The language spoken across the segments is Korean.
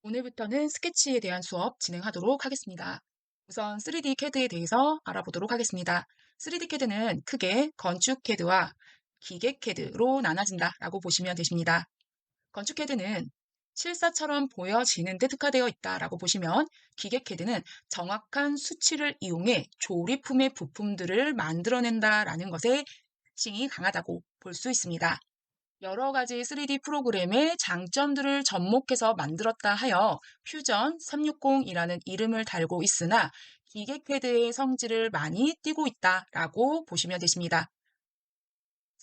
오늘부터는 스케치에 대한 수업 진행하도록 하겠습니다. 우선 3D CAD에 대해서 알아보도록 하겠습니다. 3D CAD는 크게 건축 CAD와 기계 CAD로 나눠진다라고 보시면 되십니다. 건축 CAD는 실사처럼 보여지는 데 특화되어 있다라고 보시면, 기계 CAD는 정확한 수치를 이용해 조립품의 부품들을 만들어낸다라는 것에 특징이 강하다고 볼 수 있습니다. 여러 가지 3D 프로그램의 장점들을 접목해서 만들었다 하여 퓨전 360이라는 이름을 달고 있으나, 기계 CAD의 성질을 많이 띠고 있다라고 보시면 되십니다.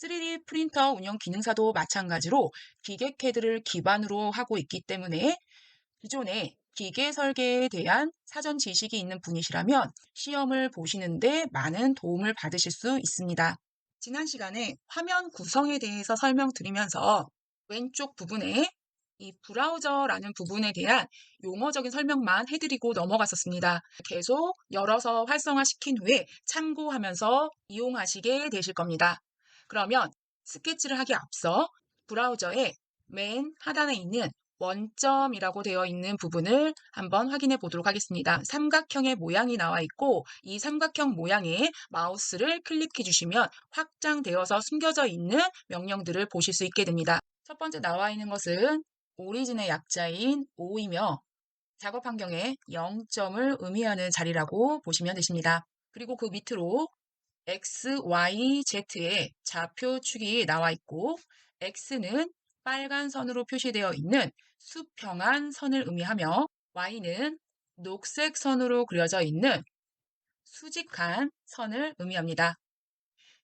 3D 프린터 운영 기능사도 마찬가지로 기계 CAD를 기반으로 하고 있기 때문에, 기존에 기계 설계에 대한 사전 지식이 있는 분이시라면 시험을 보시는데 많은 도움을 받으실 수 있습니다. 지난 시간에 화면 구성에 대해서 설명드리면서 왼쪽 부분에 이 브라우저라는 부분에 대한 용어적인 설명만 해드리고 넘어갔었습니다. 계속 열어서 활성화시킨 후에 참고하면서 이용하시게 되실 겁니다. 그러면 스케치를 하기 앞서 브라우저의 맨 하단에 있는 원점이라고 되어 있는 부분을 한번 확인해 보도록 하겠습니다. 삼각형의 모양이 나와 있고, 이 삼각형 모양에 마우스를 클릭해 주시면 확장되어서 숨겨져 있는 명령들을 보실 수 있게 됩니다. 첫 번째 나와 있는 것은 오리진의 약자인 O이며, 작업 환경에 0점을 의미하는 자리라고 보시면 되십니다. 그리고 그 밑으로 X, Y, Z의 좌표축이 나와 있고, X는 빨간 선으로 표시되어 있는 수평한 선을 의미하며, Y는 녹색 선으로 그려져 있는 수직한 선을 의미합니다.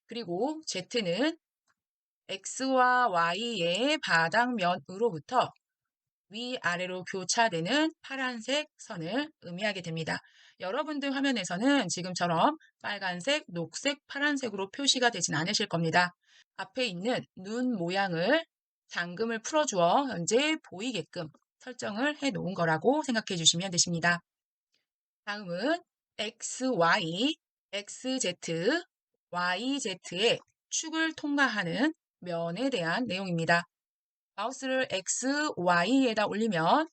그리고 Z는 X와 Y의 바닥면으로부터 위아래로 교차되는 파란색 선을 의미하게 됩니다. 여러분들 화면에서는 지금처럼 빨간색, 녹색, 파란색으로 표시가 되진 않으실 겁니다. 앞에 있는 눈 모양을 잠금을 풀어주어 현재 보이게끔 설정을 해 놓은 거라고 생각해 주시면 되십니다. 다음은 XY, XZ, YZ의 축을 통과하는 면에 대한 내용입니다. 마우스를 X, Y에다 올리면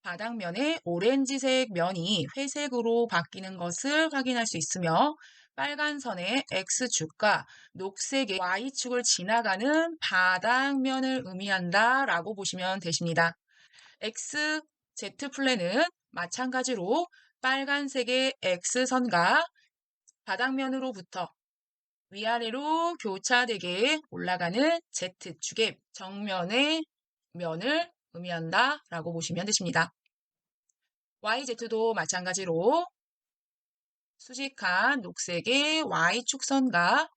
바닥면의 오렌지색 면이 회색으로 바뀌는 것을 확인할 수 있으며, 빨간 선의 X축과 녹색의 Y축을 지나가는 바닥면을 의미한다라고 보시면 되십니다. XZ 플랜은 마찬가지로 빨간색의 X선과 바닥면으로부터 위아래로 교차되게 올라가는 Z축의 정면의 면을 의미한다라고 보시면 되십니다. YZ도 마찬가지로 수직한 녹색의 Y축선과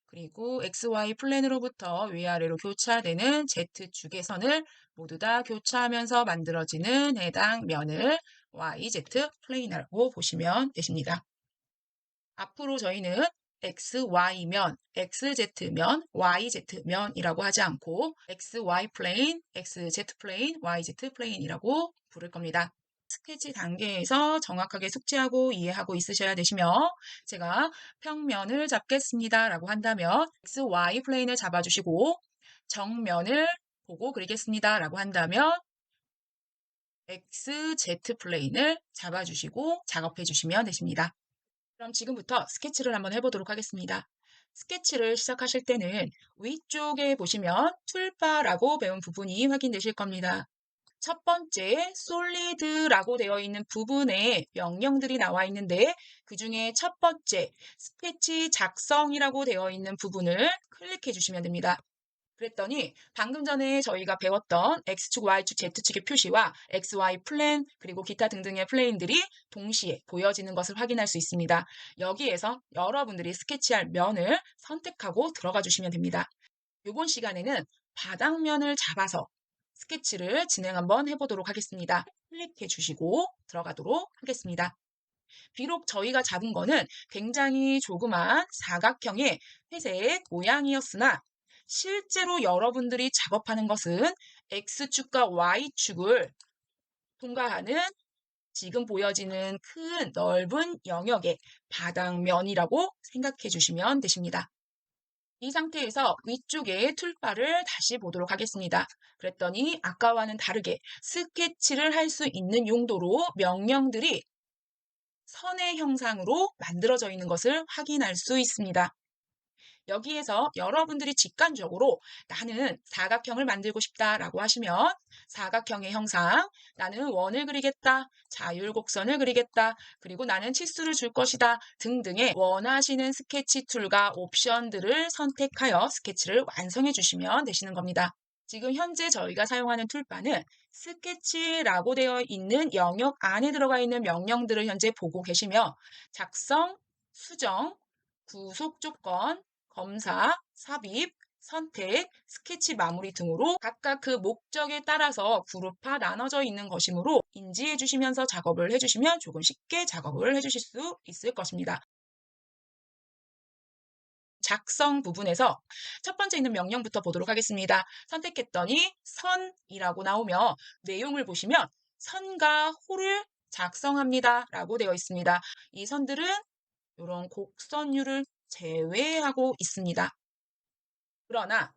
그리고 XY 플랜으로부터 위아래로 교차되는 Z축의 선을 모두 다 교차하면서 만들어지는 해당 면을 YZ 플레인이라고 보시면 되십니다. 앞으로 저희는 XY면, XZ면, YZ면이라고 하지 않고 XY 플레인, XZ 플레인, YZ 플레인이라고 부를 겁니다. 스케치 단계에서 정확하게 숙지하고 이해하고 있으셔야 되시며, 제가 평면을 잡겠습니다 라고 한다면 XY 플레인을 잡아주시고, 정면을 보고 그리겠습니다 라고 한다면 XZ 플레인을 잡아주시고 작업해 주시면 되십니다. 그럼 지금부터 스케치를 한번 해보도록 하겠습니다. 스케치를 시작하실 때는 위쪽에 보시면 툴바라고 배운 부분이 확인되실 겁니다. 첫 번째 솔리드라고 되어 있는 부분에 명령들이 나와 있는데, 그 중에 첫 번째 스케치 작성이라고 되어 있는 부분을 클릭해 주시면 됩니다. 그랬더니 방금 전에 저희가 배웠던 X축, Y축, Z축의 표시와 XY 플랜 그리고 기타 등등의 플레인들이 동시에 보여지는 것을 확인할 수 있습니다. 여기에서 여러분들이 스케치할 면을 선택하고 들어가 주시면 됩니다. 이번 시간에는 바닥면을 잡아서 스케치를 진행 한번 해보도록 하겠습니다. 클릭해 주시고 들어가도록 하겠습니다. 비록 저희가 잡은 거는 굉장히 조그만 사각형의 회색 모양이었으나, 실제로 여러분들이 작업하는 것은 X축과 Y축을 통과하는 지금 보여지는 큰 넓은 영역의 바닥면이라고 생각해 주시면 되십니다. 이 상태에서 위쪽에 툴바를 다시 보도록 하겠습니다. 그랬더니 아까와는 다르게 스케치를 할 수 있는 용도로 명령들이 선의 형상으로 만들어져 있는 것을 확인할 수 있습니다. 여기에서 여러분들이 직관적으로 나는 사각형을 만들고 싶다라고 하시면 사각형의 형상, 나는 원을 그리겠다, 자율곡선을 그리겠다, 그리고 나는 치수를 줄 것이다 등등의 원하시는 스케치 툴과 옵션들을 선택하여 스케치를 완성해 주시면 되시는 겁니다. 지금 현재 저희가 사용하는 툴바는 스케치라고 되어 있는 영역 안에 들어가 있는 명령들을 현재 보고 계시며 작성, 수정, 구속 조건, 검사, 삽입, 선택, 스케치 마무리 등으로 각각 그 목적에 따라서 그룹화 나눠져 있는 것이므로 인지해 주시면서 작업을 해주시면 조금 쉽게 작업을 해주실 수 있을 것입니다. 작성 부분에서 첫 번째 있는 명령부터 보도록 하겠습니다. 선택했더니 선이라고 나오며 내용을 보시면 선과 호를 작성합니다 라고 되어 있습니다. 이 선들은 이런 곡선율을 제외하고 있습니다. 그러나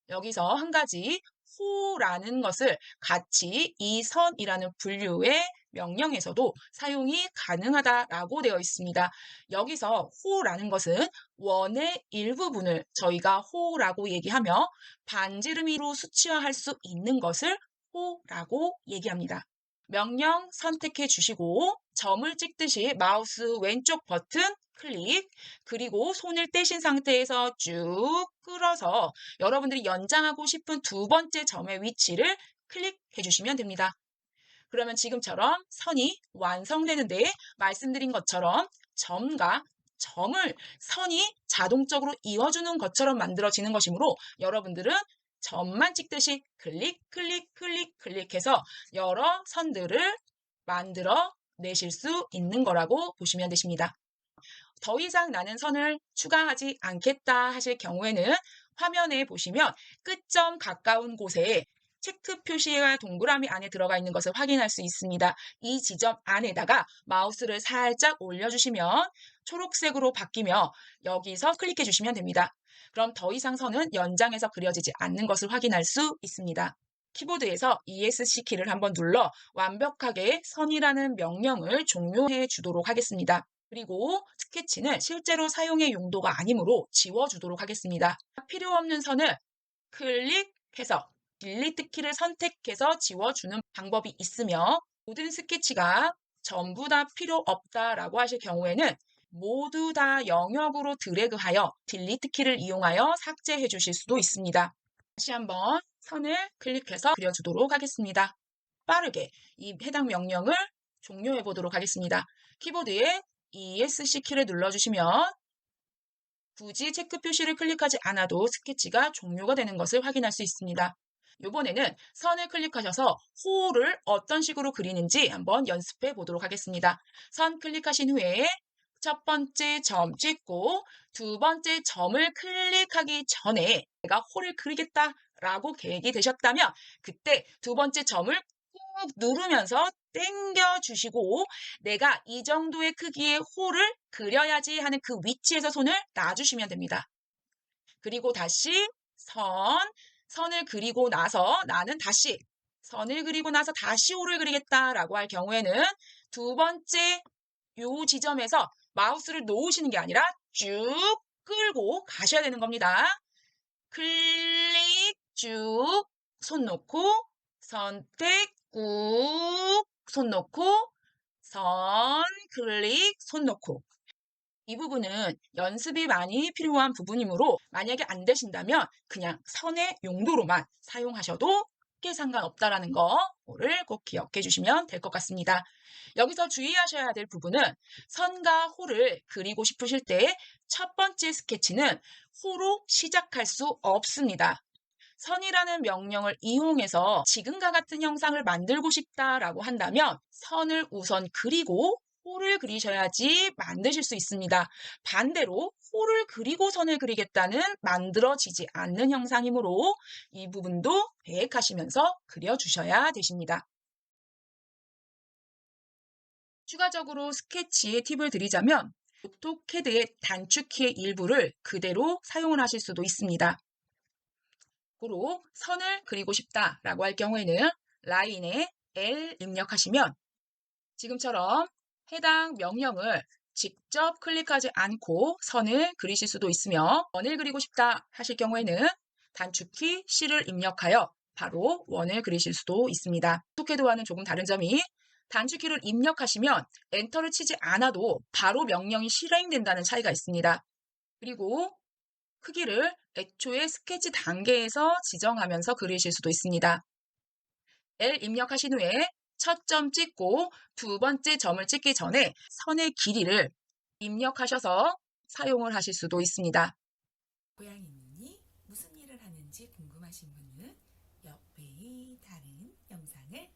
여기서 한 가지 호라는 것을 같이 이 선이라는 분류의 명령에서도 사용이 가능하다라고 되어 있습니다. 여기서 호라는 것은 원의 일부분을 저희가 호라고 얘기하며 반지름이로 수치화할 수 있는 것을 호라고 얘기합니다. 명령 선택해 주시고 점을 찍듯이 마우스 왼쪽 버튼 클릭, 그리고 손을 떼신 상태에서 쭉 끌어서 여러분들이 연장하고 싶은 두 번째 점의 위치를 클릭해 주시면 됩니다. 그러면 지금처럼 선이 완성되는데 말씀드린 것처럼 점과 점을 선이 자동적으로 이어주는 것처럼 만들어지는 것이므로 여러분들은 점만 찍듯이 클릭, 클릭, 클릭, 클릭해서 여러 선들을 만들어 내실 수 있는 거라고 보시면 되십니다. 더 이상 나는 선을 추가하지 않겠다 하실 경우에는 화면에 보시면 끝점 가까운 곳에 체크 표시가 동그라미 안에 들어가 있는 것을 확인할 수 있습니다. 이 지점 안에다가 마우스를 살짝 올려주시면 초록색으로 바뀌며 여기서 클릭해 주시면 됩니다. 그럼 더 이상 선은 연장해서 그려지지 않는 것을 확인할 수 있습니다. 키보드에서 ESC 키를 한번 눌러 완벽하게 선이라는 명령을 종료해 주도록 하겠습니다. 그리고 스케치는 실제로 사용의 용도가 아니므로 지워주도록 하겠습니다. 필요 없는 선을 클릭해서 딜리트 키를 선택해서 지워주는 방법이 있으며 모든 스케치가 전부 다 필요 없다라고 하실 경우에는 모두 다 영역으로 드래그하여 딜리트 키를 이용하여 삭제해 주실 수도 있습니다. 다시 한번 선을 클릭해서 그려주도록 하겠습니다. 빠르게 이 해당 명령을 종료해 보도록 하겠습니다. 키보드에 ESC 키를 눌러주시면 굳이 체크 표시를 클릭하지 않아도 스케치가 종료가 되는 것을 확인할 수 있습니다. 이번에는 선을 클릭하셔서 호를 어떤 식으로 그리는지 한번 연습해 보도록 하겠습니다. 선 클릭하신 후에 첫 번째 점 찍고 두 번째 점을 클릭하기 전에 내가 호를 그리겠다라고 계획이 되셨다면 그때 두 번째 점을 꾹 누르면서 당겨 주시고 내가 이 정도의 크기의 호를 그려야지 하는 그 위치에서 손을 놔주시면 됩니다. 그리고 다시 선을 그리고 나서 나는 다시 선을 그리고 나서 다시 호를 그리겠다라고 할 경우에는 두 번째 요 지점에서 마우스를 놓으시는 게 아니라 쭉 끌고 가셔야 되는 겁니다. 클릭 쭉 손 놓고 선택 꾹 손 놓고 선 클릭 손 놓고 이 부분은 연습이 많이 필요한 부분이므로 만약에 안 되신다면 그냥 선의 용도로만 사용하셔도 크게 상관없다라는 거를 꼭 기억해 주시면 될 것 같습니다. 여기서 주의하셔야 될 부분은 선과 호를 그리고 싶으실 때 첫 번째 스케치는 호로 시작할 수 없습니다. 선이라는 명령을 이용해서 지금과 같은 형상을 만들고 싶다라고 한다면 선을 우선 그리고 호를 그리셔야지 만드실 수 있습니다. 반대로 호를 그리고 선을 그리겠다는 만들어지지 않는 형상이므로 이 부분도 계획하시면서 그려주셔야 되십니다. 추가적으로 스케치의 팁을 드리자면 오토캐드의 단축키의 일부를 그대로 사용을 하실 수도 있습니다. 고로 선을 그리고 싶다라고 할 경우에는 라인에 L 입력하시면 지금처럼 해당 명령을 직접 클릭하지 않고 선을 그리실 수도 있으며, 원을 그리고 싶다 하실 경우에는 단축키 C를 입력하여 바로 원을 그리실 수도 있습니다. 오토캐드와는 조금 다른 점이 단축키를 입력하시면 엔터를 치지 않아도 바로 명령이 실행된다는 차이가 있습니다. 그리고 크기를 애초에 스케치 단계에서 지정하면서 그리실 수도 있습니다. L 입력하신 후에 첫 점 찍고 두 번째 점을 찍기 전에 선의 길이를 입력하셔서 사용을 하실 수도 있습니다. 고양이 눈이 무슨 일을 하는지 궁금하신 분은 옆에 다른 영상을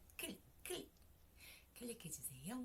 클릭해 주세요.